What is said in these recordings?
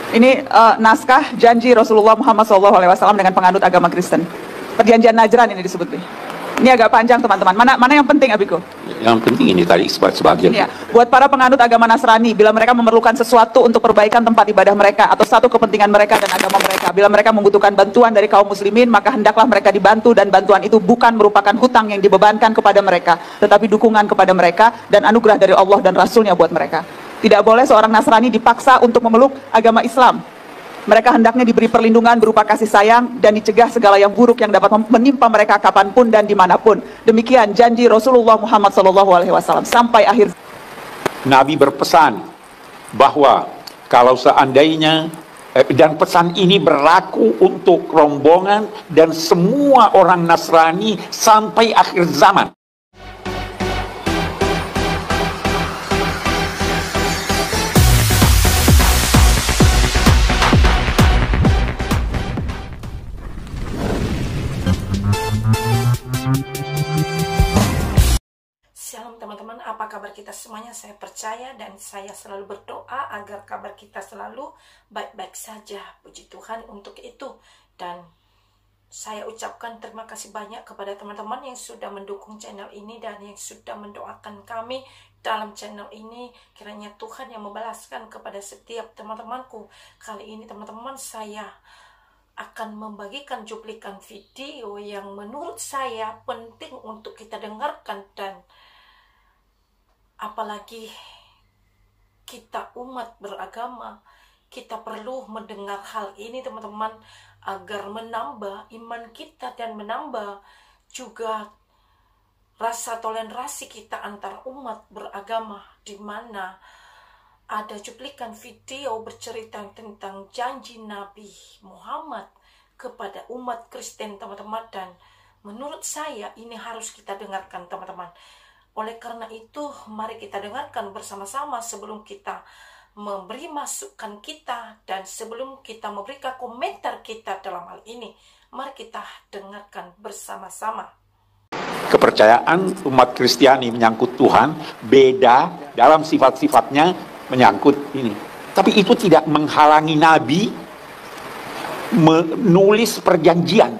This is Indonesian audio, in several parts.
Ini naskah janji Rasulullah Muhammad SAW dengan penganut agama Kristen. Perjanjian Najran ini disebut. Ini agak panjang teman-teman. Mana yang penting Abiko? Yang penting ini tadi sebagian. Ya, buat para penganut agama Nasrani, bila mereka memerlukan sesuatu untuk perbaikan tempat ibadah mereka atau satu kepentingan mereka dan agama mereka, bila mereka membutuhkan bantuan dari kaum muslimin, maka hendaklah mereka dibantu, dan bantuan itu bukan merupakan hutang yang dibebankan kepada mereka, tetapi dukungan kepada mereka dan anugerah dari Allah dan Rasulnya buat mereka. Tidak boleh seorang Nasrani dipaksa untuk memeluk agama Islam. Mereka hendaknya diberi perlindungan berupa kasih sayang dan dicegah segala yang buruk yang dapat menimpa mereka kapanpun dan dimanapun. Demikian janji Rasulullah Muhammad SAW sampai akhir. Nabi berpesan bahwa kalau seandainya dan pesan ini berlaku untuk rombongan dan semua orang Nasrani sampai akhir zaman. Shalom teman-teman, apa kabar kita semuanya? Saya percaya dan saya selalu berdoa agar kabar kita selalu baik-baik saja. Puji Tuhan untuk itu. Dan saya ucapkan terima kasih banyak kepada teman-teman yang sudah mendukung channel ini dan yang sudah mendoakan kami dalam channel ini. Kiranya Tuhan yang membalaskan kepada setiap teman-temanku. Kali ini teman-teman, saya akan membagikan cuplikan video yang menurut saya penting untuk kita dengarkan, dan apalagi kita umat beragama, kita perlu mendengar hal ini teman-teman, agar menambah iman kita dan menambah juga rasa toleransi kita antar umat beragama, di mana ada cuplikan video bercerita tentang janji Nabi Muhammad kepada umat Kristen teman-teman, dan menurut saya ini harus kita dengarkan teman-teman. Oleh karena itu, mari kita dengarkan bersama-sama sebelum kita memberi masukan kita dan sebelum kita memberikan komentar kita dalam hal ini. Mari kita dengarkan bersama-sama. Kepercayaan umat Kristiani menyangkut Tuhan beda dalam sifat-sifatnya menyangkut ini. Tapi itu tidak menghalangi Nabi menulis perjanjian,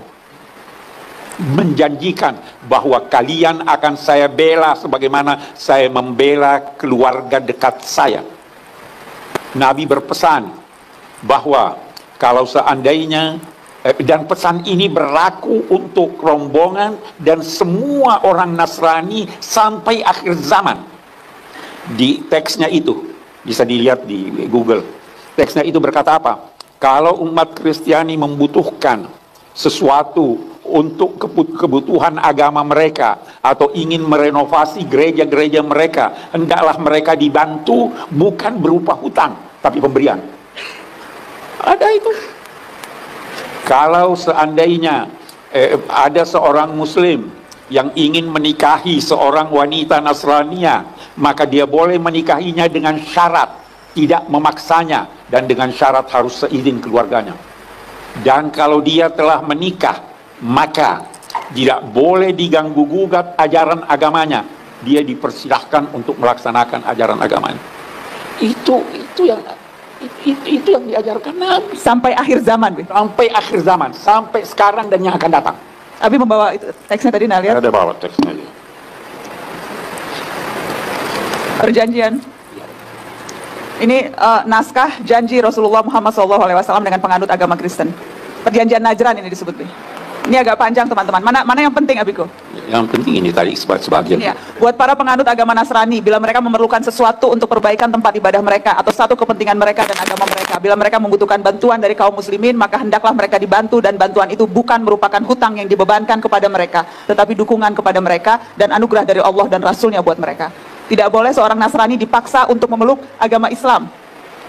menjanjikan bahwa kalian akan saya bela sebagaimana saya membela keluarga dekat saya. Nabi berpesan bahwa kalau seandainya dan pesan ini berlaku untuk rombongan dan semua orang Nasrani sampai akhir zaman. Di teksnya itu bisa dilihat di Google. Teksnya itu berkata apa? Kalau umat Kristiani membutuhkan sesuatu untuk kebutuhan agama mereka atau ingin merenovasi gereja-gereja mereka, hendaklah mereka dibantu bukan berupa hutang, tapi pemberian. Ada itu. Kalau seandainya ada seorang muslim yang ingin menikahi seorang wanita Nasrania, maka dia boleh menikahinya dengan syarat tidak memaksanya dan dengan syarat harus seizin keluarganya. Dan kalau dia telah menikah, maka tidak boleh diganggu-gugat ajaran agamanya. Dia dipersilahkan untuk melaksanakan ajaran agamanya. Itu yang diajarkan Nabi Sampai akhir zaman. sampai akhir zaman, sampai sekarang dan yang akan datang. Abi membawa itu, teksnya tadi nah, lihat. Ada bawa teksnya. Perjanjian. Ini naskah janji Rasulullah Muhammad SAW dengan penganut agama Kristen. Perjanjian Najran ini disebut. Ini agak panjang teman-teman. Mana yang penting Abiko? Yang penting ini tadi sebagian. Ya, buat para penganut agama Nasrani, bila mereka memerlukan sesuatu untuk perbaikan tempat ibadah mereka atau satu kepentingan mereka dan agama mereka, bila mereka membutuhkan bantuan dari kaum muslimin, maka hendaklah mereka dibantu, dan bantuan itu bukan merupakan hutang yang dibebankan kepada mereka, tetapi dukungan kepada mereka dan anugerah dari Allah dan Rasulnya buat mereka. Tidak boleh seorang Nasrani dipaksa untuk memeluk agama Islam.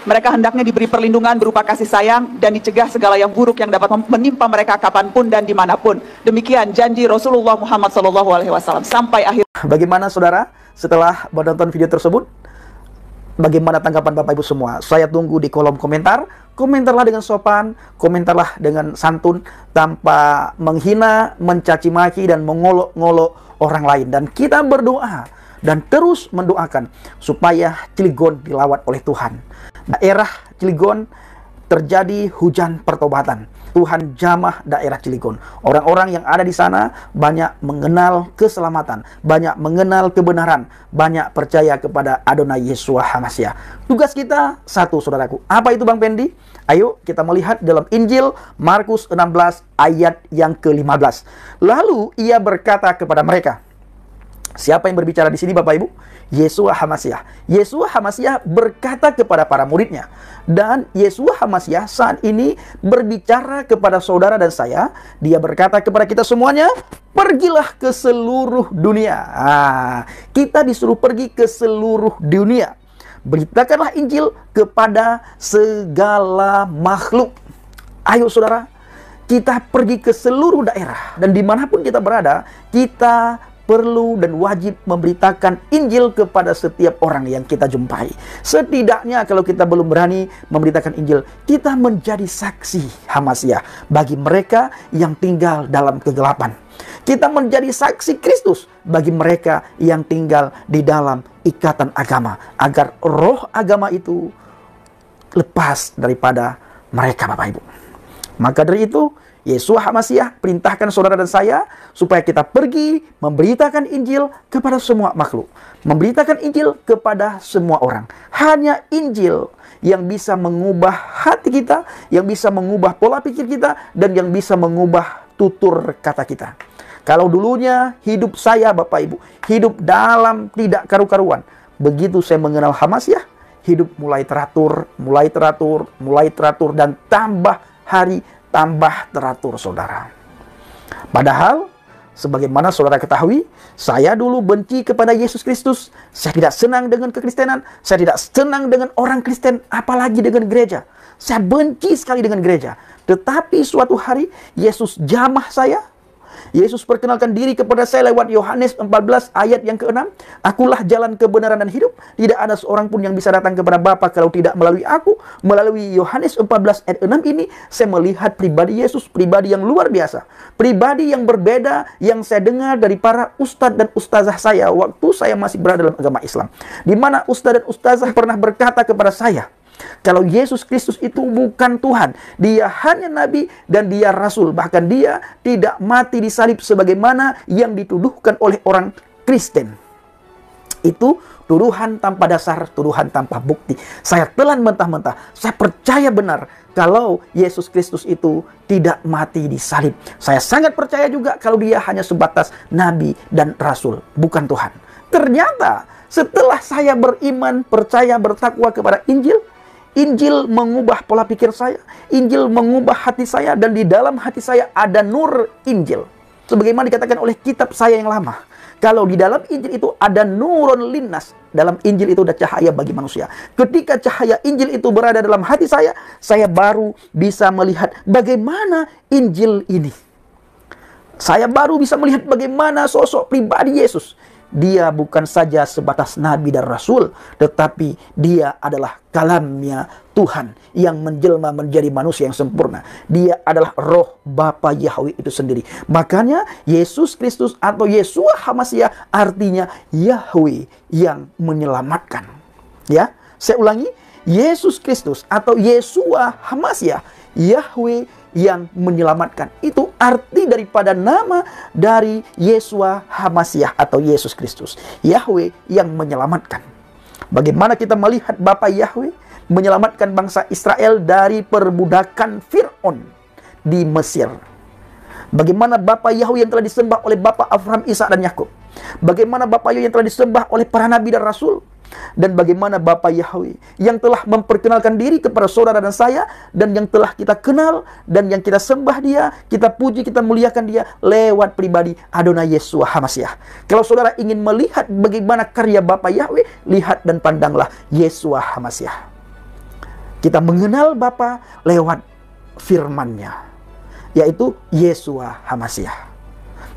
Mereka hendaknya diberi perlindungan berupa kasih sayang dan dicegah segala yang buruk yang dapat menimpa mereka kapanpun dan dimanapun. Demikian janji Rasulullah Muhammad SAW sampai akhir. Bagaimana saudara setelah menonton video tersebut? Bagaimana tanggapan Bapak Ibu semua? Saya tunggu di kolom komentar. Komentarlah dengan sopan, komentarlah dengan santun, tanpa menghina, mencaci maki, dan mengolok-ngolok orang lain. Dan kita berdoa dan terus mendoakan supaya Cilegon dilawan oleh Tuhan. Daerah Cilegon terjadi hujan pertobatan. Tuhan jamah daerah Cilegon. Orang-orang yang ada di sana banyak mengenal keselamatan, banyak mengenal kebenaran, banyak percaya kepada Adonai Yeshua HaMashiach. Tugas kita satu, saudaraku. Apa itu Bang Pendi? Ayo kita melihat dalam Injil Markus 16 ayat yang ke-15. Lalu ia berkata kepada mereka. Siapa yang berbicara di sini Bapak Ibu? Yeshua HaMashiach. Yeshua HaMashiach berkata kepada para muridnya. Dan Yeshua HaMashiach saat ini berbicara kepada saudara dan saya. Dia berkata kepada kita semuanya, pergilah ke seluruh dunia. Kita disuruh pergi ke seluruh dunia. Beritakanlah Injil kepada segala makhluk. Ayo saudara, kita pergi ke seluruh daerah. Dan dimanapun kita berada, kita perlu dan wajib memberitakan Injil kepada setiap orang yang kita jumpai. Setidaknya kalau kita belum berani memberitakan Injil, kita menjadi saksi HaMashiach bagi mereka yang tinggal dalam kegelapan. Kita menjadi saksi Kristus bagi mereka yang tinggal di dalam ikatan agama, agar roh agama itu lepas daripada mereka, Bapak Ibu. Maka dari itu, Yeshua HaMashiach perintahkan saudara dan saya supaya kita pergi memberitakan Injil kepada semua makhluk. Memberitakan Injil kepada semua orang. Hanya Injil yang bisa mengubah hati kita, yang bisa mengubah pola pikir kita, dan yang bisa mengubah tutur kata kita. Kalau dulunya hidup saya, Bapak Ibu, hidup dalam tidak karu-karuan. Begitu saya mengenal HaMashiach, hidup mulai teratur, dan tambah hari tambah teratur, saudara. Padahal, sebagaimana saudara ketahui, saya dulu benci kepada Yesus Kristus. Saya tidak senang dengan kekristenan. Saya tidak senang dengan orang Kristen, apalagi dengan gereja. Saya benci sekali dengan gereja. Tetapi suatu hari, Yesus jamah saya. Yesus perkenalkan diri kepada saya lewat Yohanes 14 ayat yang ke-6. Akulah jalan kebenaran dan hidup. Tidak ada seorang pun yang bisa datang kepada Bapa kalau tidak melalui aku. Melalui Yohanes 14 ayat 6 ini, saya melihat pribadi Yesus, pribadi yang luar biasa. Pribadi yang berbeda yang saya dengar dari para ustadz dan ustazah saya waktu saya masih berada dalam agama Islam. Di mana ustadz dan ustazah pernah berkata kepada saya, kalau Yesus Kristus itu bukan Tuhan, dia hanya Nabi dan dia Rasul. Bahkan dia tidak mati disalib sebagaimana yang dituduhkan oleh orang Kristen. Itu tuduhan tanpa dasar, tuduhan tanpa bukti. Saya telan mentah-mentah. Saya percaya benar kalau Yesus Kristus itu tidak mati disalib. Saya sangat percaya juga kalau dia hanya sebatas Nabi dan Rasul, bukan Tuhan. Ternyata setelah saya beriman, percaya, bertakwa kepada Injil, Injil mengubah pola pikir saya. Injil mengubah hati saya. Dan di dalam hati saya ada nur Injil. Sebagaimana dikatakan oleh kitab saya yang lama. Kalau di dalam Injil itu ada nurun linnas. Dalam Injil itu ada cahaya bagi manusia. Ketika cahaya Injil itu berada dalam hati saya baru bisa melihat bagaimana Injil ini. Saya baru bisa melihat bagaimana sosok pribadi Yesus. Dia bukan saja sebatas Nabi dan Rasul, tetapi dia adalah kalamnya Tuhan yang menjelma menjadi manusia yang sempurna. Dia adalah roh Bapa Yahweh itu sendiri. Makanya Yesus Kristus atau Yeshua HaMashiach artinya Yahweh yang menyelamatkan. Ya, saya ulangi, Yesus Kristus atau Yeshua HaMashiach, Yahweh yang menyelamatkan. Itu arti daripada nama dari Yeshua HaMashiach atau Yesus Kristus. Yahweh yang menyelamatkan. Bagaimana kita melihat Bapa Yahweh menyelamatkan bangsa Israel dari perbudakan Fir'aun di Mesir. Bagaimana Bapa Yahweh yang telah disembah oleh Bapa Abraham, Ishak dan Yakub. Bagaimana Bapa Yahweh yang telah disembah oleh para nabi dan rasul. Dan bagaimana Bapa Yahweh yang telah memperkenalkan diri kepada saudara dan saya, dan yang telah kita kenal, dan yang kita sembah dia, kita puji, kita muliakan dia lewat pribadi Adonai Yeshua HaMashiach. Kalau saudara ingin melihat bagaimana karya Bapa Yahweh, lihat dan pandanglah Yeshua HaMashiach. Kita mengenal Bapa lewat firman-Nya, yaitu Yeshua HaMashiach.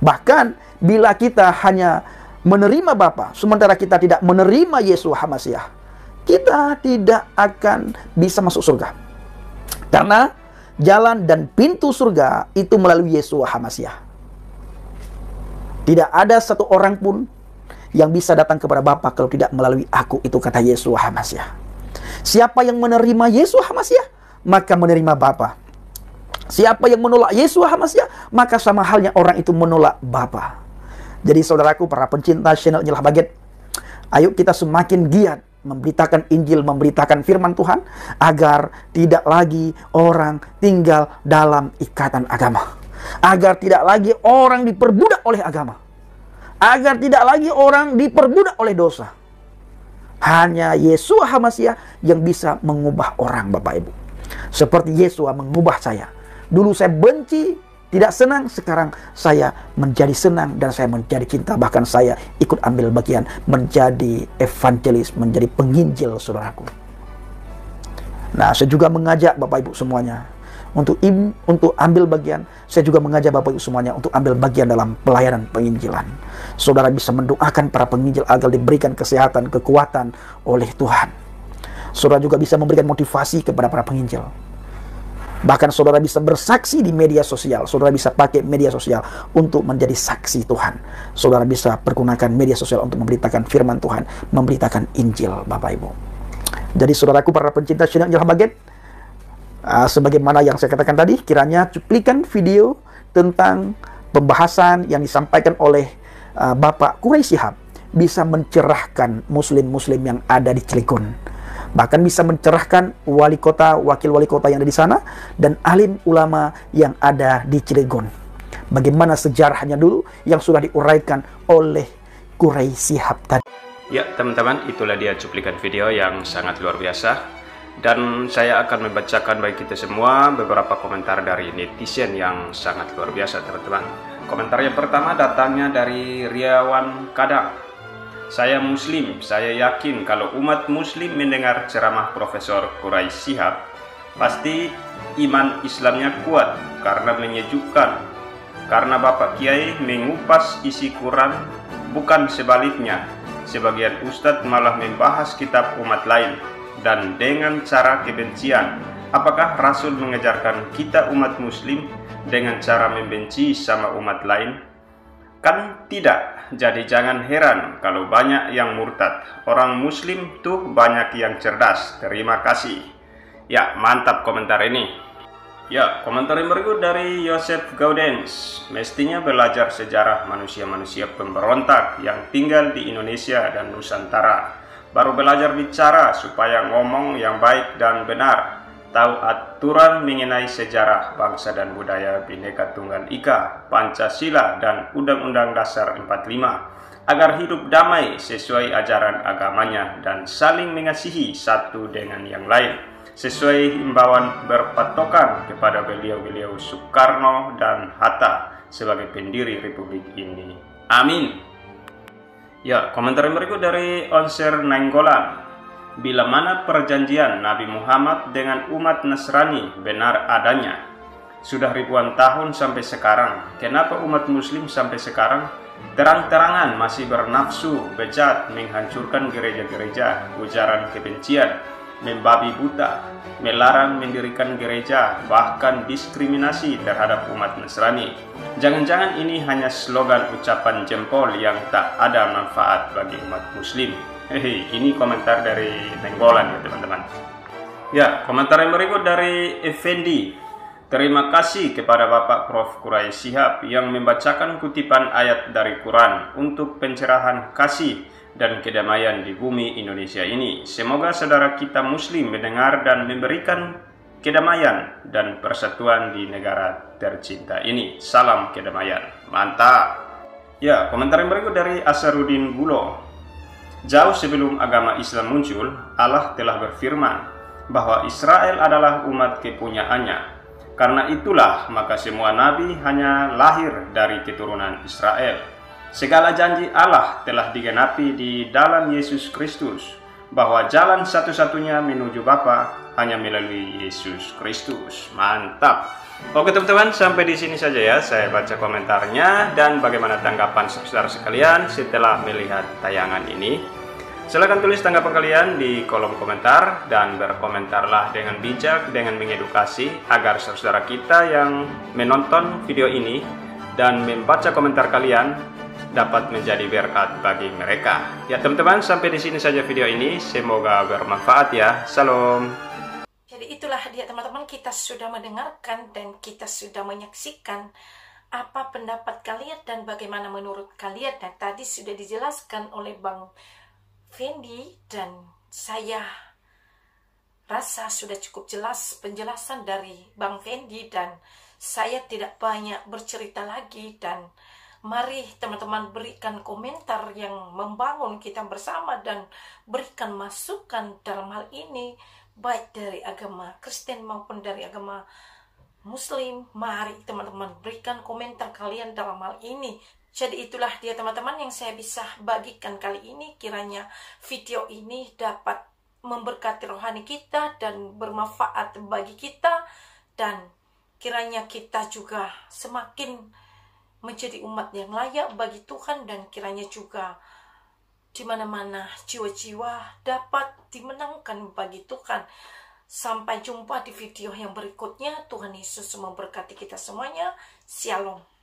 Bahkan bila kita hanya menerima Bapa, sementara kita tidak menerima Yeshua HaMashiach, kita tidak akan bisa masuk surga. Karena jalan dan pintu surga itu melalui Yeshua HaMashiach. Tidak ada satu orang pun yang bisa datang kepada Bapa kalau tidak melalui aku, itu kata Yeshua HaMashiach. Siapa yang menerima Yeshua HaMashiach, maka menerima Bapa. Siapa yang menolak Yesua HaMasiah, maka sama halnya orang itu menolak Bapa. Jadi saudaraku, para pencinta channel Nyelah Baget, ayo kita semakin giat memberitakan Injil, memberitakan firman Tuhan, agar tidak lagi orang tinggal dalam ikatan agama, agar tidak lagi orang diperbudak oleh agama, agar tidak lagi orang diperbudak oleh dosa. Hanya Yesua HaMasiah yang bisa mengubah orang, Bapak Ibu. Seperti Yesua mengubah saya. Dulu saya benci, tidak senang, sekarang saya menjadi senang dan saya menjadi cinta. Bahkan saya ikut ambil bagian menjadi evangelis, menjadi penginjil, saudaraku. Nah, saya juga mengajak Bapak Ibu semuanya untuk ambil bagian. Saya juga mengajak Bapak Ibu semuanya untuk ambil bagian dalam pelayanan penginjilan. Saudara bisa mendoakan para penginjil agar diberikan kesehatan, kekuatan oleh Tuhan. Saudara juga bisa memberikan motivasi kepada para penginjil. Bahkan saudara bisa bersaksi di media sosial. Saudara bisa pakai media sosial untuk menjadi saksi Tuhan. Saudara bisa pergunakan media sosial untuk memberitakan firman Tuhan, memberitakan Injil, Bapak Ibu. Jadi saudaraku, para pencinta channel Nyelah Baget, sebagaimana yang saya katakan tadi, kiranya cuplikan video tentang pembahasan yang disampaikan oleh Bapak Quraisy Shihab bisa mencerahkan muslim-muslim yang ada di Cilegon. Bahkan bisa mencerahkan wali kota, wakil wali kota yang ada di sana, dan alim ulama yang ada di Cilegon. Bagaimana sejarahnya dulu yang sudah diuraikan oleh Quraisy Shihab tadi. Ya teman-teman, itulah dia cuplikan video yang sangat luar biasa. Dan saya akan membacakan bagi kita semua beberapa komentar dari netizen yang sangat luar biasa, teman-teman. Komentar yang pertama datangnya dari Riawan Kadang. Saya Muslim, saya yakin kalau umat Muslim mendengar ceramah Profesor Quraisy Shihab, pasti iman Islamnya kuat karena menyejukkan. Karena Bapak Kiai mengupas isi Quran, bukan sebaliknya. Sebagian ustadz malah membahas kitab umat lain dan dengan cara kebencian. Apakah Rasul mengajarkan kita umat Muslim dengan cara membenci sama umat lain? Kan tidak. Jadi jangan heran kalau banyak yang murtad. Orang Muslim tuh banyak yang cerdas. Terima kasih. Ya, mantap komentar ini. Ya, komentar yang berikut dari Yosef Gaudens. Mestinya belajar sejarah manusia-manusia pemberontak yang tinggal di Indonesia dan Nusantara. Baru belajar bicara supaya ngomong yang baik dan benar. Tahu aturan mengenai sejarah bangsa dan budaya Bhinneka Tunggal Ika, Pancasila, dan Undang-Undang Dasar 45 agar hidup damai sesuai ajaran agamanya dan saling mengasihi satu dengan yang lain sesuai himbauan berpatokan kepada beliau-beliau Soekarno dan Hatta sebagai pendiri Republik ini. Amin. Ya, komentar yang berikut dari Onser Nainggolan. Bila mana perjanjian Nabi Muhammad dengan umat Nasrani benar adanya, sudah ribuan tahun sampai sekarang, kenapa umat Muslim sampai sekarang terang-terangan masih bernafsu bejat menghancurkan gereja-gereja, ujaran kebencian, membabi buta, melarang mendirikan gereja, bahkan diskriminasi terhadap umat Nasrani? Jangan-jangan ini hanya slogan ucapan jempol yang tak ada manfaat bagi umat Muslim? Ini komentar dari Nenggolan ya teman-teman. Ya, komentar yang berikut dari Effendi. Terima kasih kepada Bapak Prof. Quraisy Shihab yang membacakan kutipan ayat dari Quran untuk pencerahan kasih dan kedamaian di bumi Indonesia ini. Semoga saudara kita Muslim mendengar dan memberikan kedamaian dan persatuan di negara tercinta ini. Salam kedamaian. Mantap. Ya, komentar yang berikut dari Asarudin Bulo. Jauh sebelum agama Islam muncul, Allah telah berfirman bahwa Israel adalah umat kepunyaannya. Karena itulah maka semua nabi hanya lahir dari keturunan Israel. Segala janji Allah telah digenapi di dalam Yesus Kristus, bahwa jalan satu-satunya menuju Bapa hanya melalui Yesus Kristus. Mantap. Oke teman-teman, sampai di sini saja ya saya baca komentarnya, dan bagaimana tanggapan saudara sekalian setelah melihat tayangan ini. Silahkan tulis tanggapan kalian di kolom komentar dan berkomentarlah dengan bijak, dengan mengedukasi agar saudara kita yang menonton video ini dan membaca komentar kalian dapat menjadi berkat bagi mereka. Ya teman-teman, sampai di sini saja video ini. Semoga bermanfaat ya. Salam. Jadi itulah dia teman-teman, kita sudah mendengarkan dan kita sudah menyaksikan apa pendapat kalian dan bagaimana menurut kalian. Dan tadi sudah dijelaskan oleh Bang Fendi dan saya rasa sudah cukup jelas penjelasan dari Bang Fendi dan saya tidak banyak bercerita lagi. Dan mari teman-teman berikan komentar yang membangun kita bersama dan berikan masukan dalam hal ini, baik dari agama Kristen maupun dari agama Muslim. Mari teman-teman berikan komentar kalian dalam hal ini. Jadi itulah dia teman-teman yang saya bisa bagikan kali ini. Kiranya video ini dapat memberkati rohani kita dan bermanfaat bagi kita, dan kiranya kita juga semakin menjadi umat yang layak bagi Tuhan, dan kiranya juga di mana-mana jiwa-jiwa dapat dimenangkan bagi Tuhan. Sampai jumpa di video yang berikutnya. Tuhan Yesus memberkati kita semuanya. Shalom.